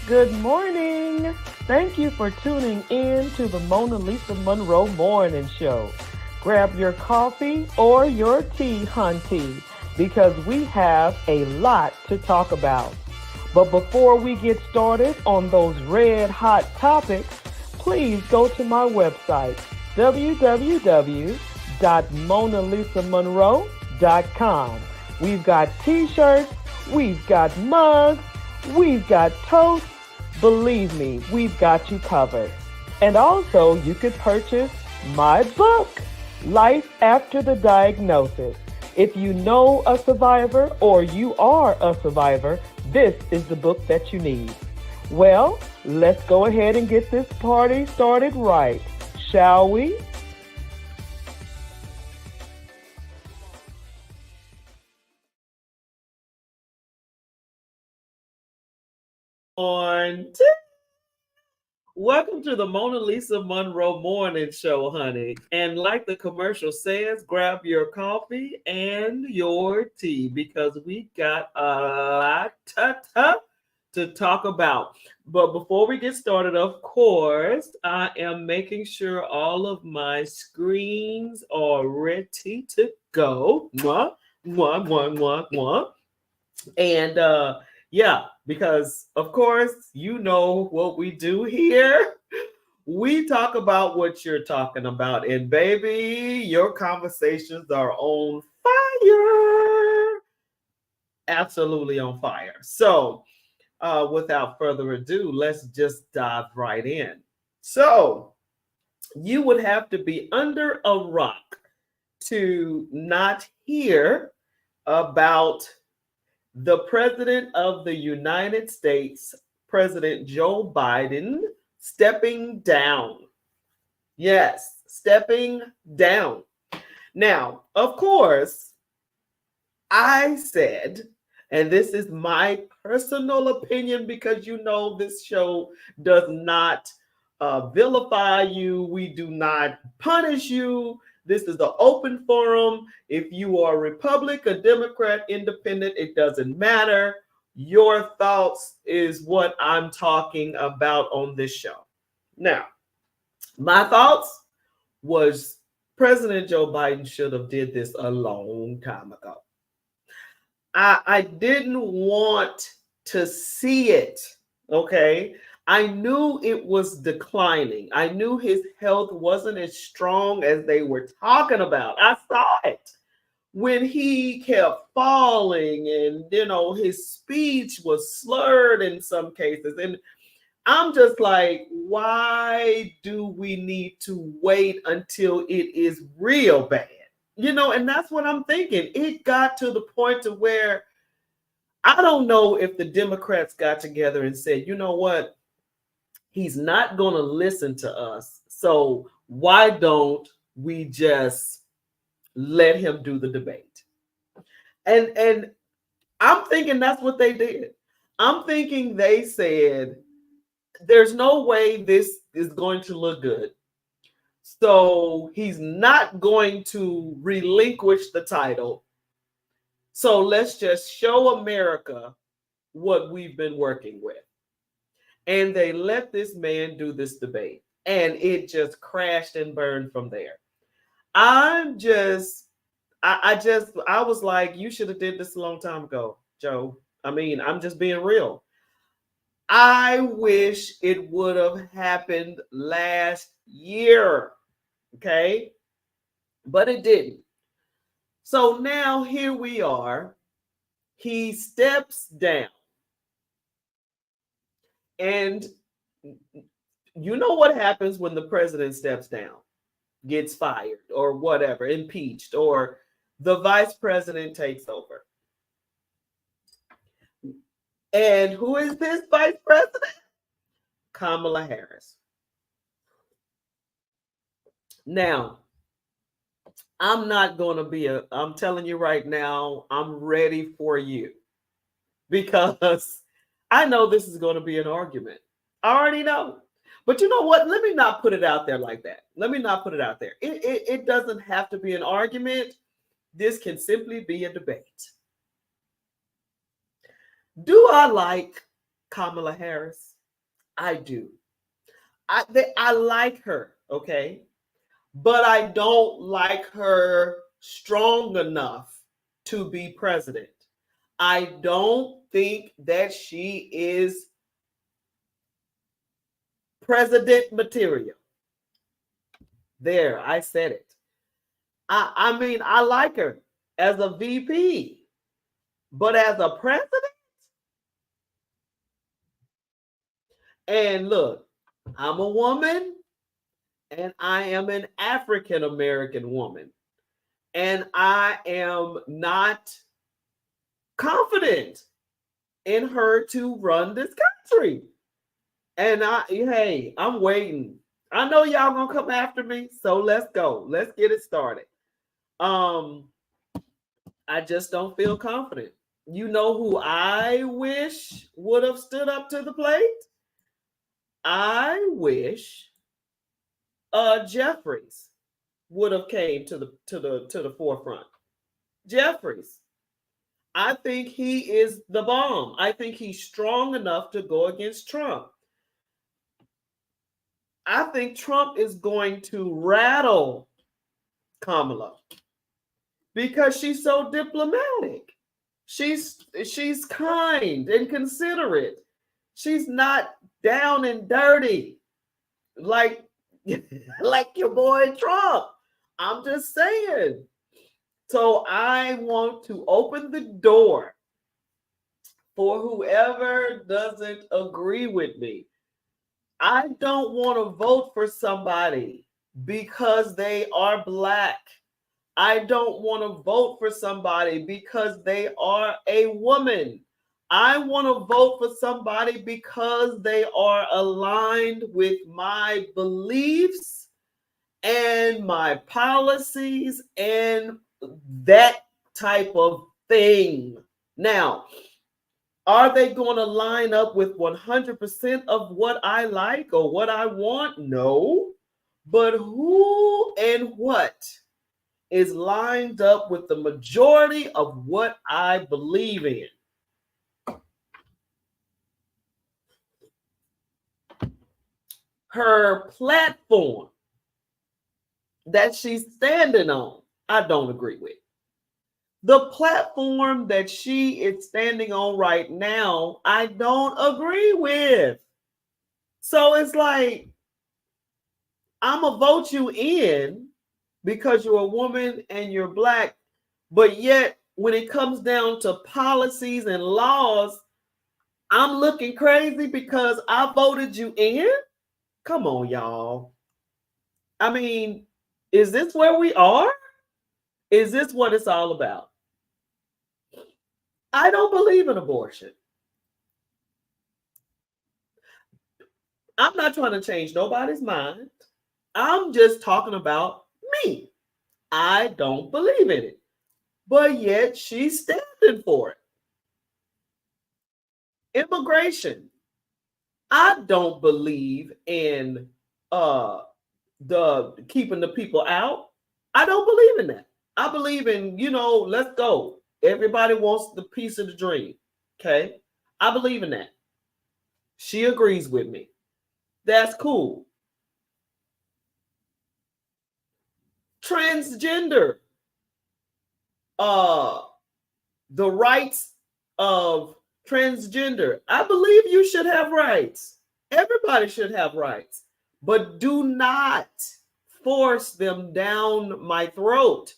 Good morning. Thank you for tuning in to the MonaLisa Monroe Morning Show. Grab your coffee or your tea, hunty, because we have a lot to talk about. But before we get started on those red hot topics, please go to my website, www.monalisamonroe.com. We've got t-shirts, we've got mugs, we've got toast. Believe me, we've got you covered. And also, you could purchase my book, Life After the Diagnosis. If you know a survivor or you are a survivor, this is the book that you need. Well, let's go ahead and get this party started right, shall we? On Welcome to the Mona Lisa Monroe Morning Show, honey. And like the commercial says, grab your coffee and your tea because we got a lot to talk about. But before we get started, of course, I am making sure all of my screens are ready to go. Mwah, mwah, mwah, mwah, mwah. And yeah, because of course, you know what we do here. We talk about what you're talking about. And baby, your conversations are on fire. Absolutely on fire. So, without further ado, let's just dive right in. So, you would have to be under a rock to not hear about the President of the United States, President Joe Biden, stepping down. Yes, stepping down. Now, of course, I said, and this is my personal opinion because you know this show does not vilify you, we do not punish you. This is an open forum. If you are a Republican, a Democrat, Independent, it doesn't matter. Your thoughts is what I'm talking about on this show. Now, my thoughts was President Joe Biden should have did this a long time ago. I didn't want to see it. Okay. I knew it was declining. I knew his health wasn't as strong as they were talking about. I saw it when he kept falling and, his speech was slurred in some cases. And I'm just like, why do we need to wait until it is real bad? And that's what I'm thinking. It got to the point to where I don't know if the Democrats got together and said, you know what? He's not going to listen to us. So why don't we just let him do the debate? And I'm thinking that's what they did. I'm thinking they said, there's no way this is going to look good. So he's not going to relinquish the title. So let's just show America what we've been working with. And they let this man do this debate. And it just crashed and burned from there. I was like, you should have did this a long time ago, Joe. I mean, I'm just being real. I wish it would have happened last year. Okay. But it didn't. So now here we are. He steps down. And you know what happens when the president steps down, gets fired, or whatever, impeached, or the vice president takes over. And who is this vice president? Kamala Harris. Now, I'm telling you right now, I'm ready for you because I know this is going to be an argument. I already know. But you know what? Let me not put it out there like that. Let me not put it out there. It doesn't have to be an argument. This can simply be a debate. Do I like Kamala Harris? I do. I like her, okay? But I don't like her strong enough to be president. I don't think that she is president material. There, I said it. I mean, I like her as a VP, but as a president, and look, I'm a woman and I am an African American woman, and I am not confident in her to run this country. And hey, I'm waiting. I know y'all gonna come after me, so let's go. Let's get it started. Um, I just don't feel confident. You know who I wish would have stood up to the plate? I wish Jeffries would have came to the forefront. Jeffries. I think he is the bomb. I think he's strong enough to go against Trump. I think Trump is going to rattle Kamala because she's so diplomatic. She's kind and considerate. She's not down and dirty like like your boy Trump. I'm just saying. So I want to open the door for whoever doesn't agree with me. I don't want to vote for somebody because they are Black. I don't want to vote for somebody because they are a woman. I want to vote for somebody because they are aligned with my beliefs and my policies and that type of thing. Now, are they going to line up with 100% of what I like or what I want? No. But who and what is lined up with the majority of what I believe in? Her platform that she's standing on, I don't agree with. The platform that she is standing on right now, I don't agree with. So it's like, I'm going to vote you in because you're a woman and you're Black, but yet when it comes down to policies and laws, I'm looking crazy because I voted you in? Come on, y'all. I mean, is this where we are? Is this what it's all about? I don't believe in abortion. I'm not trying to change nobody's mind. I'm just talking about me. I don't believe in it. But yet she's standing for it. Immigration. I don't believe in the keeping the people out. I don't believe in that. I believe in, let's go. Everybody wants the piece of the dream. Okay. I believe in that. She agrees with me. That's cool. Transgender. The rights of transgender. I believe you should have rights. Everybody should have rights. But do not force them down my throat.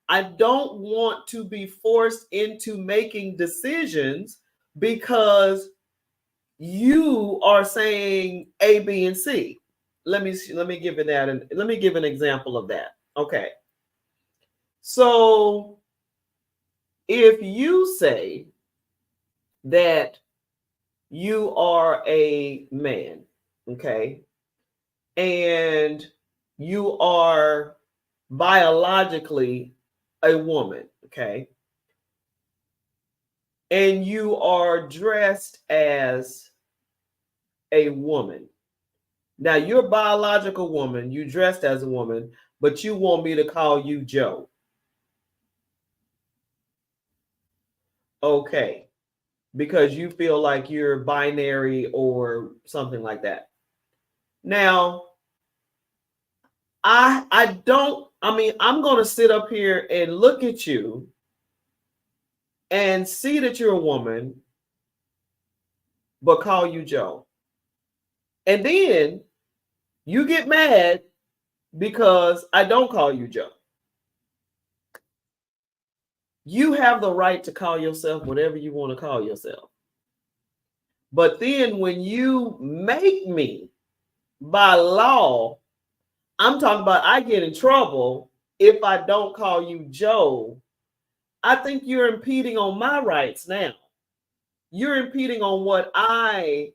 I don't want to be forced into making decisions because you are saying A, B, and C. Let me give an example of that. Okay. So if you say that you are a man, okay, and you are biologically a woman, okay, and you are dressed as a woman. Now you're a biological woman, you dressed as a woman, but you want me to call you Joe. Okay. because you feel like you're binary or something like that. Now, I don't, I mean, I'm going to sit up here and look at you and see that you're a woman, but call you Joe. And then you get mad because I don't call you Joe. You have the right to call yourself whatever you want to call yourself. But then when you make me by law, I'm talking about I get in trouble if I don't call you Joe. I think you're impeding on my rights now. You're impeding on what I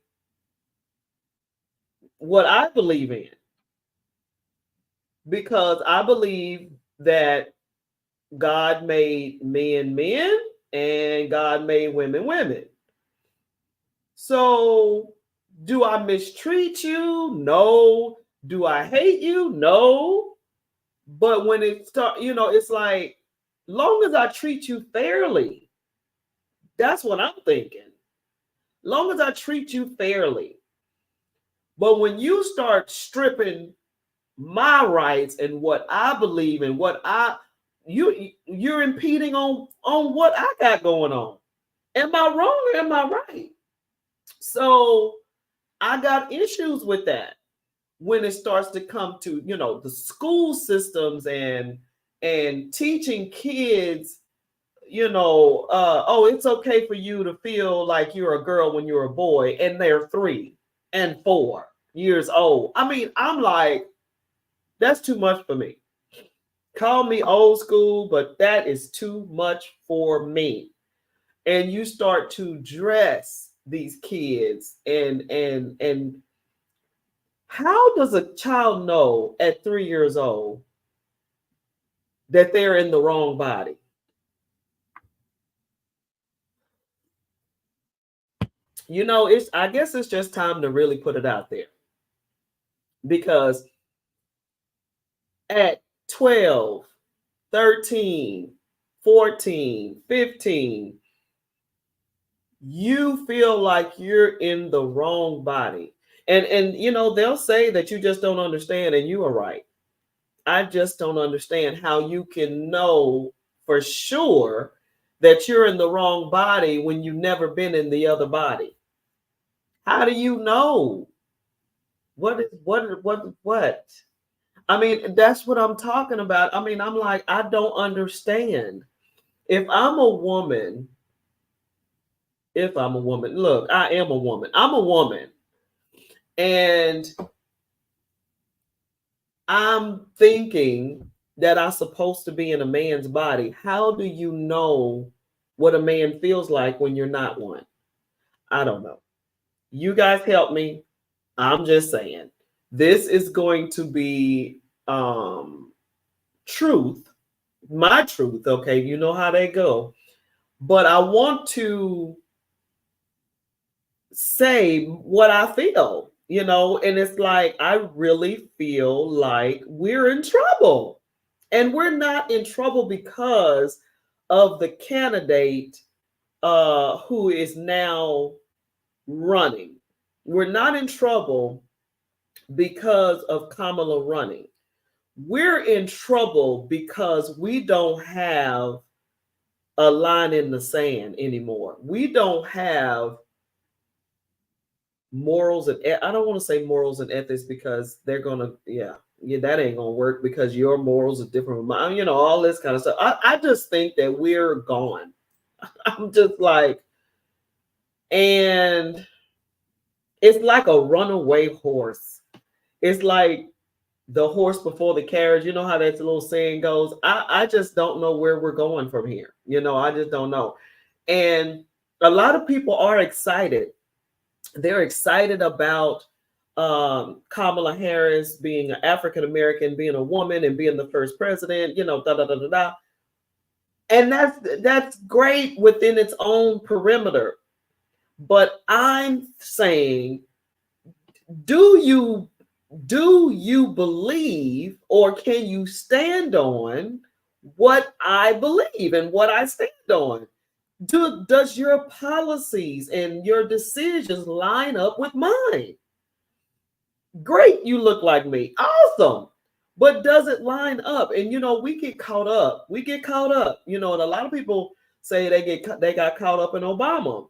believe in. Because I believe that God made men men and God made women women. So do I mistreat you? No. Do I hate you? No. But when it starts, it's like, long as I treat you fairly, that's what I'm thinking. Long as I treat you fairly. But when you start stripping my rights and what I believe in, you're impeding on what I got going on. Am I wrong or am I right? So I got issues with that when it starts to come to, the school systems and teaching kids, oh, it's okay for you to feel like you're a girl when you're a boy, and they're 3 and 4 years old. I mean, I'm like, that's too much for me. Call me old school, but that is too much for me. And you start to dress these kids and how does a child know at 3 years old that they're in the wrong body? I guess it's just time to really put it out there. Because at 12, 13, 14, 15, you feel like you're in the wrong body. And they'll say that you just don't understand, and you are right. I just don't understand how you can know for sure that you're in the wrong body when you've never been in the other body. How do you know? What? I mean, that's what I'm talking about. I mean, I'm like, I don't understand. If I'm a woman, look, I am a woman. I'm a woman. And I'm thinking that I'm supposed to be in a man's body. How do you know what a man feels like when you're not one? I don't know. You guys help me. I'm just saying. This is going to be truth, my truth. Okay, you know how they go. But I want to say what I feel, and it's like, I really feel like we're in trouble. And we're not in trouble because of the candidate who is now running. We're not in trouble because of Kamala running. We're in trouble because we don't have a line in the sand anymore. We don't have morals and I don't want to say morals and ethics, because they're gonna that ain't gonna work, because your morals are different from mine, all this kind of stuff. I just think that we're gone. I'm just like, and it's like a runaway horse. It's like the horse before the carriage. You know how that little saying goes. I just don't know where we're going from here. I just don't know. And a lot of people are excited. They're excited about Kamala Harris being an African American, being a woman, and being the first president. Da da da da da. And that's great within its own perimeter. But I'm saying, do you believe, or can you stand on what I believe and what I stand on? Does your policies and your decisions line up with mine? Great, you look like me. Awesome. But does it line up? And we get caught up. We get caught up. And a lot of people say they got caught up in Obama.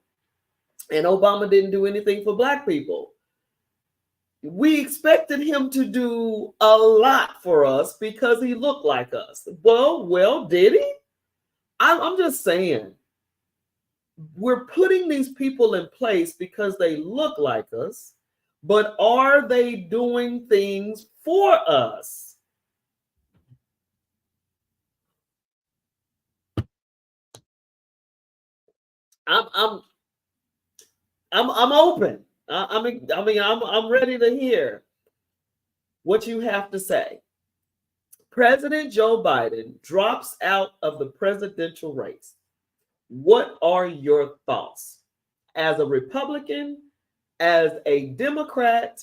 And Obama didn't do anything for Black people. We expected him to do a lot for us because he looked like us. Well, did he? I'm just saying. We're putting these people in place because they look like us, but are they doing things for us? I'm open. I'm ready to hear what you have to say. President Joe Biden drops out of the presidential race. What are your thoughts as a Republican, as a Democrat,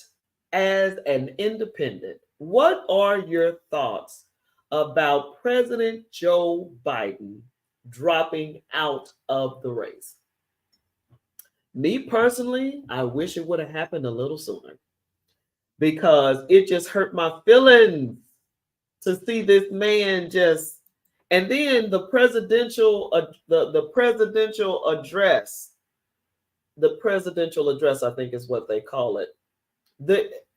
as an independent? What are your thoughts about President Joe Biden dropping out of the race? Me personally, I wish it would have happened a little sooner because it just hurt my feelings to see this man just. And then the presidential address, I think is what they call it.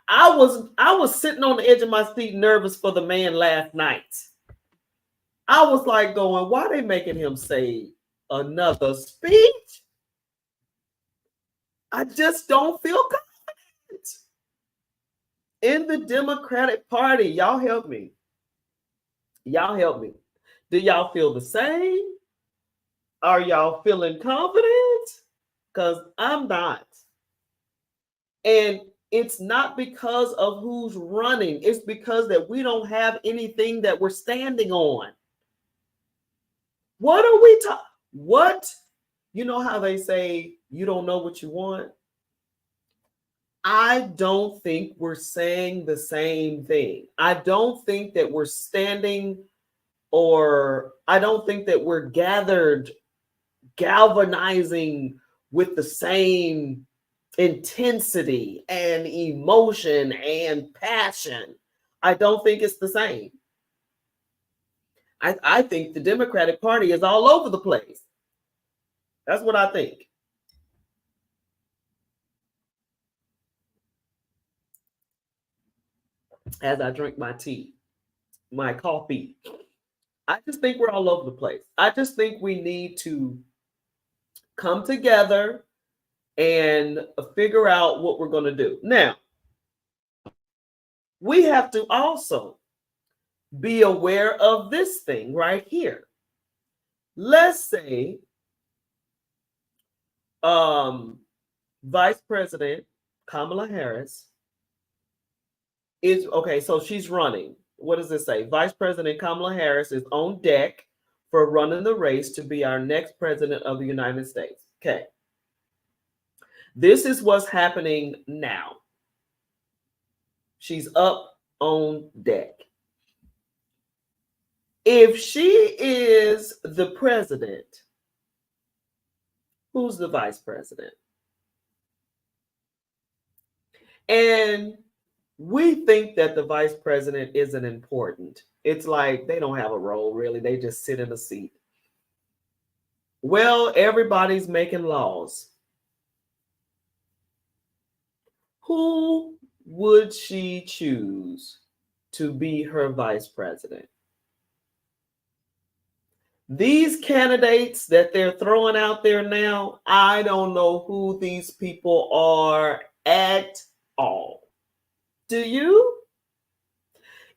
I was sitting on the edge of my seat, nervous for the man last night. I was like going, why are they making him say another speech? I just don't feel confident in the Democratic Party. Y'all help me. Do y'all feel the same? Are y'all feeling confident? Because I'm not. And it's not because of who's running. It's because that we don't have anything that we're standing on. What are we talking? What? You know how they say you don't know what you want? I don't think we're saying the same thing. I don't think that we're standing, or I don't think that we're galvanizing with the same intensity and emotion and passion. I don't think it's the same. I think the Democratic Party is all over the place. That's what I think. As I drink my tea, my coffee, I just think we're all over the place. I just think we need to come together and figure out what we're going to do. Now, we have to also be aware of this thing right here. Let's say Vice President Kamala Harris is, okay, so she's running. What does it say? Vice President Kamala Harris is on deck for running the race to be our next president of the United States. Okay. This is what's happening now. She's up on deck. If she is the president, who's the vice president? And we think that the vice president isn't important. It's like they don't have a role, really. They just sit in a seat. Well, everybody's making laws. Who would she choose to be her vice president? These candidates that they're throwing out there now, I don't know who these people are at all. Do you?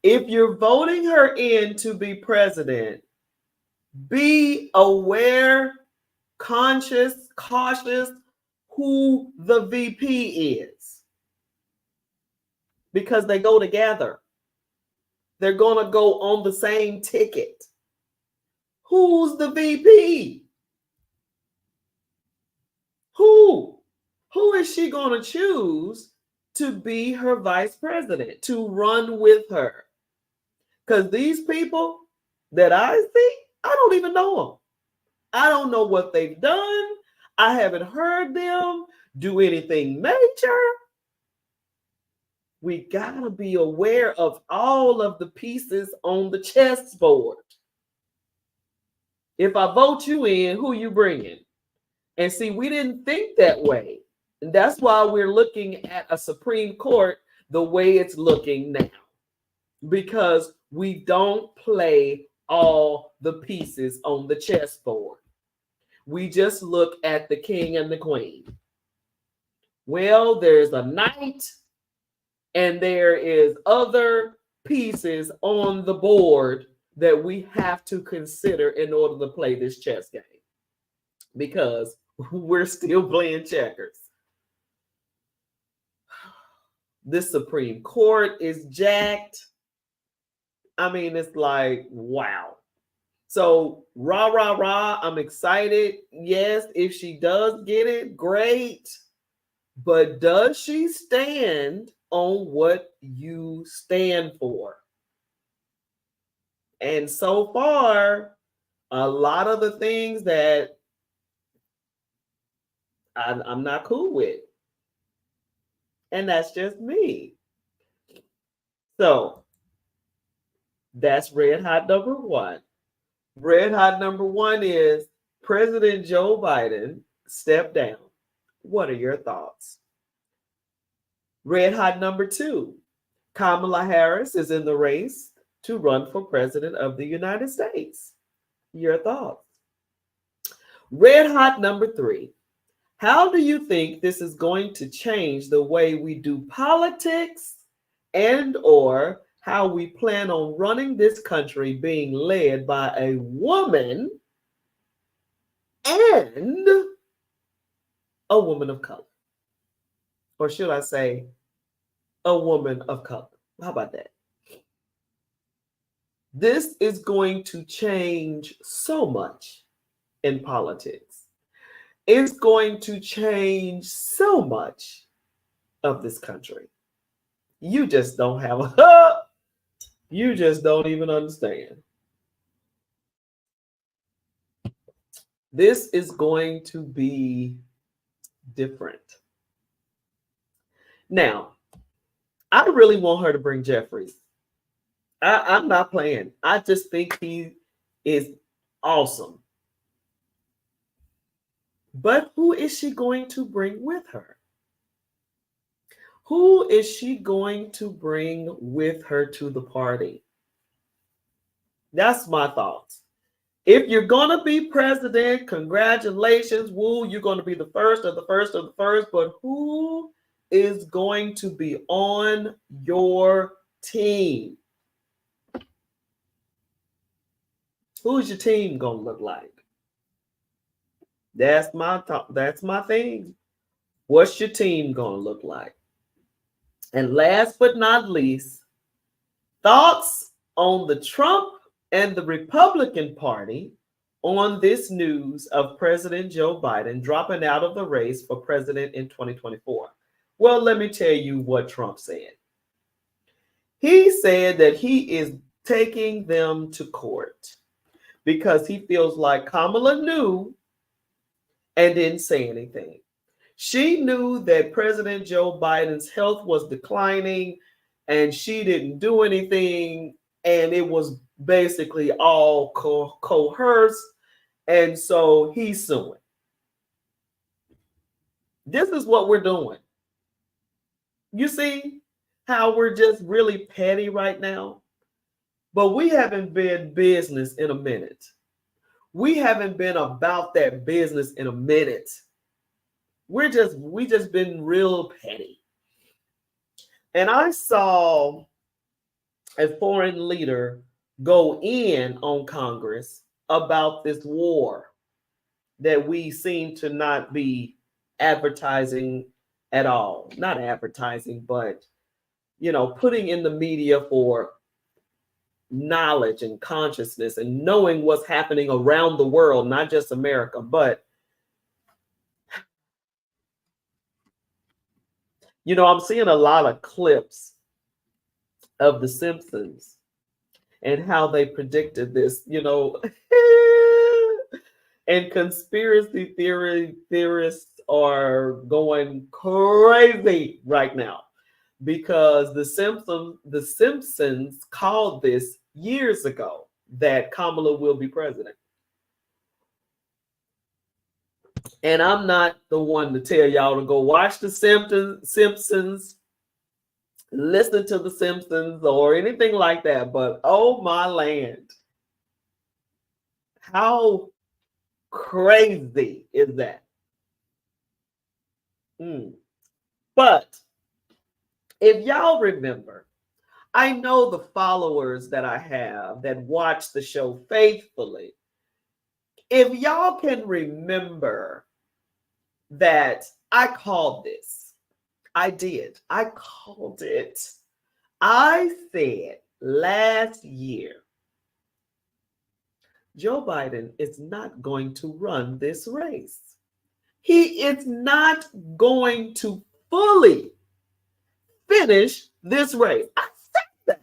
If you're voting her in to be president, be aware, cautious who the VP is. Because they go together. They're going to go on the same ticket. Who's the VP? Who is she going to choose to be her vice president, to run with her? Because these people that I see, I don't even know them. I don't know what they've done. I haven't heard them do anything major. We got to be aware of all of the pieces on the chessboard. If I vote you in, who you bringing? And see, we didn't think that way. And that's why we're looking at a Supreme Court the way it's looking now. Because we don't play all the pieces on the chessboard. We just look at the king and the queen. Well, there's a knight and there is other pieces on the board that we have to consider in order to play this chess game. Because we're still playing checkers. This Supreme Court is jacked. I mean, it's like, wow. So, rah, rah, rah, I'm excited. Yes, if she does get it, great. But does she stand on what you stand for? And so far, a lot of the things that I'm not cool with. And that's just me. So, that's red hot number one. Red hot number one is President Joe Biden stepped down. What are your thoughts? Red hot number two, Kamala Harris is in the race to run for president of the United States. Your thoughts? Red hot number three, how do you think this is going to change the way we do politics and or how we plan on running this country being led by a woman and a woman of color? Or should I say, a woman of color? How about that? This is going to change so much in politics. It's going to change so much of this country. You just don't have a, you just don't even understand. This is going to be different. Now, I really want her to bring Jeffries. I'm not playing. I just think he is awesome. But who is she going to bring with her? Who is she going to bring with her to the party? That's my thoughts. If you're going to be president, congratulations. Woo, you're going to be the first of the first of the first. But who is going to be on your team? Who's your team going to look like? That's my thought. That's my thing. What's your team going to look like? And last but not least, thoughts on the Trump and the Republican Party on this news of President Joe Biden dropping out of the race for president in 2024. Well, let me tell you what Trump said. He said that he is taking them to court because he feels like Kamala knew and didn't say anything. She knew that President Joe Biden's health was declining and she didn't do anything. And it was basically all coerced. And so he's suing. This is what we're doing. You see how we're just really petty right now? But we haven't been business in a minute. We haven't been about that business in a minute. We just been real petty. And I saw a foreign leader go in on Congress about this war that we seem to not be advertising at all. Not advertising, but, putting in the media for knowledge and consciousness and knowing what's happening around the world, not just America, but I'm seeing a lot of clips of The Simpsons and how they predicted this, And conspiracy theorists are going crazy right now because the Simpsons called this years ago that Kamala will be president. And I'm not the one to tell y'all to go watch the Simpsons, listen to the Simpsons, or anything like that. But oh my land, how crazy is that? But if y'all remember, I know the followers that I have that watch the show faithfully. If y'all can remember that I called this, I did. I called it. I said last year, Joe Biden is not going to run this race. He is not going to fully finish this race. I said that.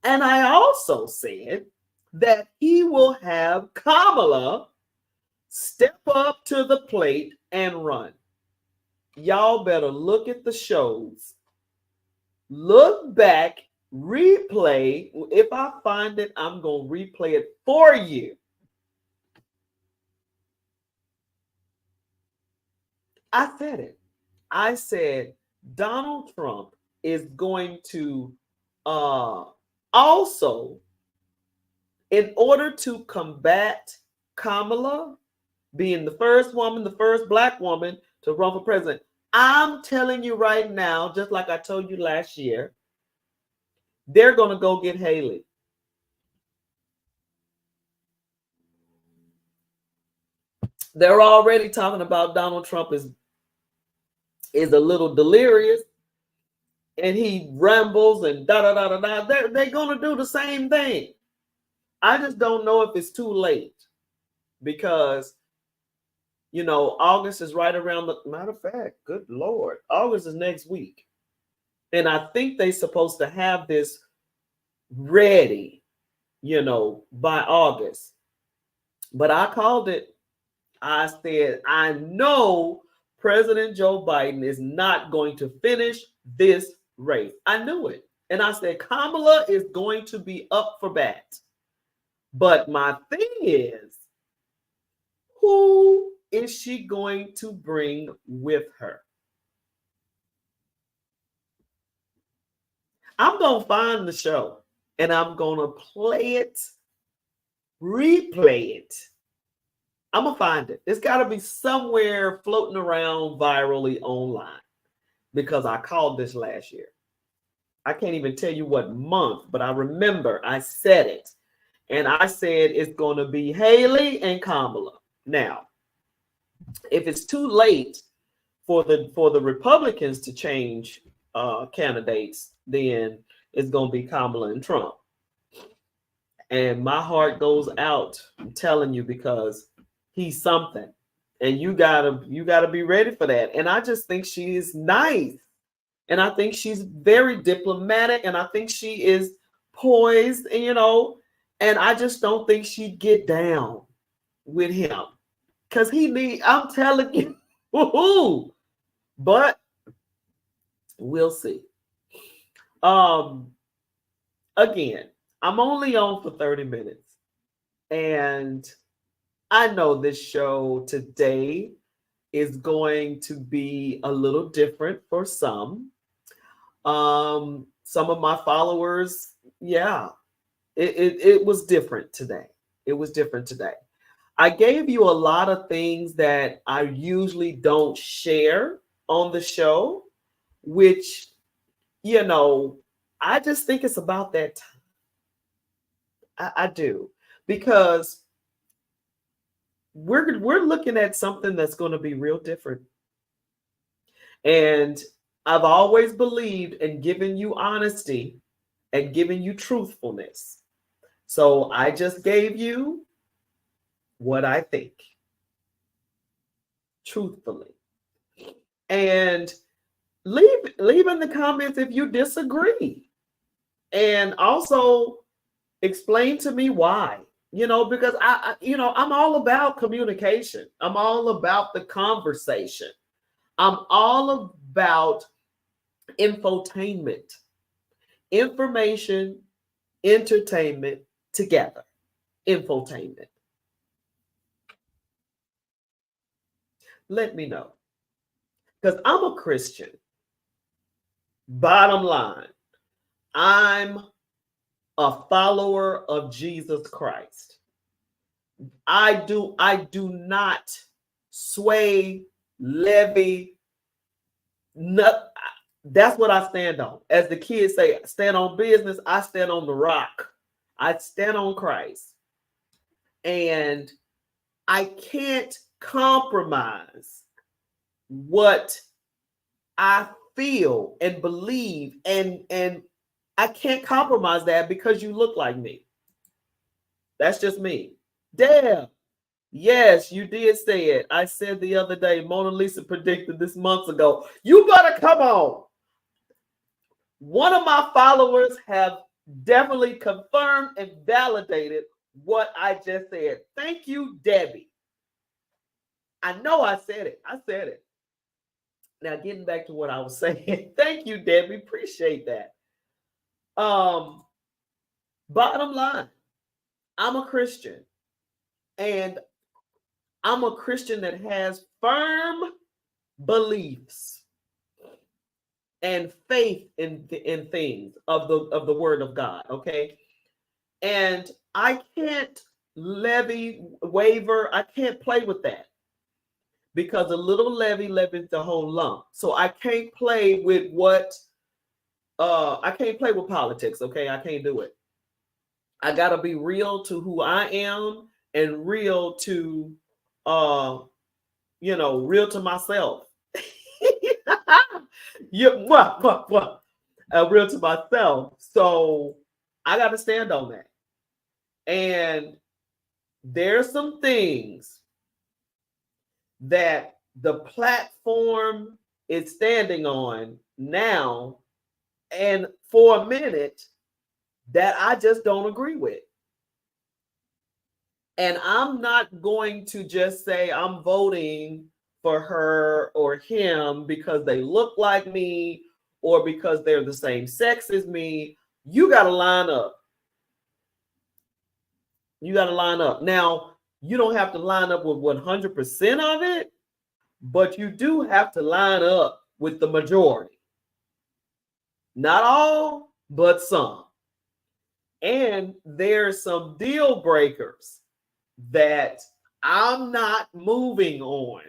And I also said that he will have Kamala step up to the plate and run. Y'all better look at the shows, look back, replay. If I find it, I'm going to replay it for you. I said it. I said Donald Trump is going to also, in order to combat Kamala being the first woman, the first Black woman to run for president, I'm telling you right now, just like I told you last year, they're going to go get Haley. They're already talking about Donald Trump is a little delirious and he rambles and da da da da da. They're going to do the same thing. I just don't know if it's too late because, you know, August is right around the matter of fact. Good Lord, August is next week. And I think they're supposed to have this ready, you know, by August. But I called it. I said, I know President Joe Biden is not going to finish this race. I knew it. And I said, Kamala is going to be up for bat. But my thing is, who is she going to bring with her? I'm going to find the show and I'm going to play it, replay it. I'm going to find it. It's got to be somewhere floating around virally online because I called this last year. I can't even tell you what month, but I remember I said it. And I said it's going to be Haley and Kamala. Now, if it's too late for the Republicans to change candidates, then it's going to be Kamala and Trump. And my heart goes out, I'm telling you, because he's something. And you gotta be ready for that. And I just think she is nice. And I think she's very diplomatic. And I think she is poised, and, you know, and I just don't think she'd get down with him. Because I'm telling you, woo-hoo. But we'll see. Again, I'm only on for 30 minutes. And I know this show today is going to be a little different for some. Some of my followers, yeah, it was different today. It was different today. I gave you a lot of things that I usually don't share on the show, which, you know, I just think it's about that time. I do, because we're looking at something that's going to be real different. And I've always believed in giving you honesty and giving you truthfulness. So I just gave you what I think, truthfully. And leave in the comments if you disagree. And also explain to me why. because I'm all about communication. I'm all about the conversation. I'm all about infotainment, information, entertainment together. Infotainment. Let me know. Because I'm a Christian. Bottom line, I'm a follower of Jesus Christ. I do not sway, levy, not, that's what I stand on. As the kids say, stand on business, I stand on the rock. I stand on Christ. And I can't compromise what I feel and believe, and I can't compromise that because you look like me. That's just me. Damn. Yes, you did say it. I said the other day, MonaLisa predicted this months ago. You better come on. One of my followers have definitely confirmed and validated what I just said. Thank you, Debbie. I know I said it. I said it. Now, getting back to what I was saying. Thank you, Debbie. Appreciate that. Bottom line, I'm a Christian. And I'm a Christian that has firm beliefs and faith in things of the word of God. Okay. And I can't waver. I can't play with that. Because a little levy levies the whole lump. So I can't play with I can't play with politics, okay? I can't do it. I gotta be real to who I am and real to real to myself. Real to myself. So I gotta stand on that. And there's some things that the platform is standing on now and for a minute that I just don't agree with. And I'm not going to just say I'm voting for her or him because they look like me or because they're the same sex as me. You got to line up. You got to line up. Now, you don't have to line up with 100% of it, but you do have to line up with the majority. Not all, but some. And there's some deal breakers that I'm not moving on.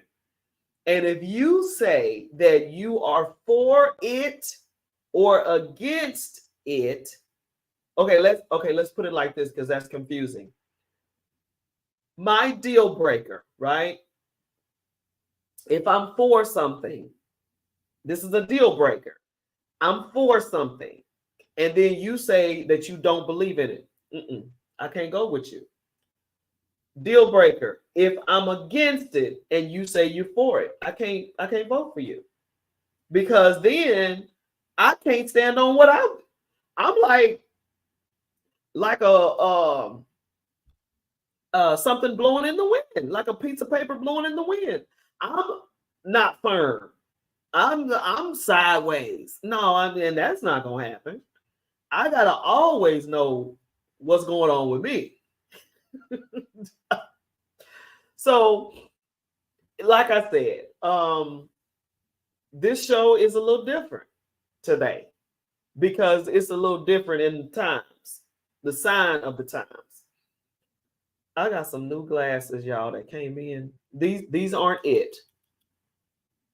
And if you say that you are for it or against it, let's put it like this because that's confusing. My deal breaker, right? If I'm for something, this is a deal breaker. I'm for something. And then you say that you don't believe in it. I can't go with you. Deal breaker. If I'm against it and you say you're for it, I can't vote for you. Because then I can't stand on what I'm like a something blowing in the wind, like a piece of paper blowing in the wind. I'm not firm. I'm sideways. No, and that's not gonna happen. I gotta always know what's going on with me. So, like I said, this show is a little different today because it's a little different in the times, the sign of the times. I got some new glasses, y'all, that came in. These aren't it.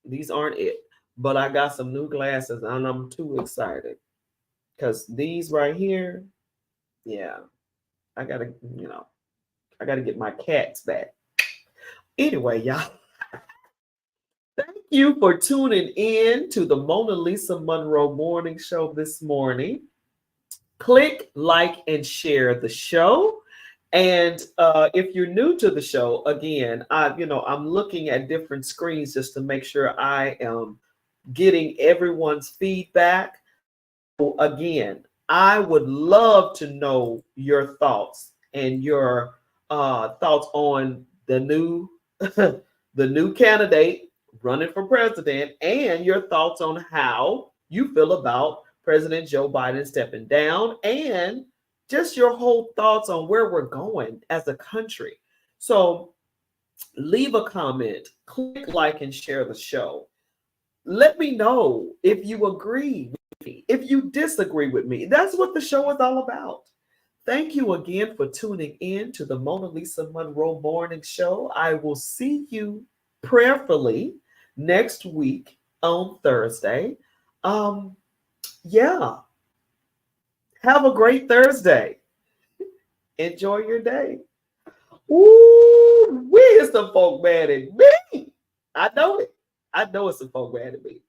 These aren't it. But I got some new glasses and I'm too excited. Because these right here, yeah, I gotta get my cats back. Anyway, y'all, thank you for tuning in to the MonaLisa Monroe Morning Show this morning. Click, like, and share the show. And if you're new to the show, again, I'm looking at different screens just to make sure I am getting everyone's feedback. Again, I would love to know your thoughts and your thoughts on the new the new candidate running for president, and your thoughts on how you feel about President Joe Biden stepping down, and just your whole thoughts on where we're going as a country. So leave a comment, click like, and share the show. Let me know if you agree with me, if you disagree with me. That's what the show is all about. Thank you again for tuning in to the MonaLisa Monroe Morning Show. I will see you prayerfully next week on Thursday. Um, yeah, have a great Thursday. Enjoy your day. Ooh, we is some folk mad at me. I know it. I know it's some folk mad at me.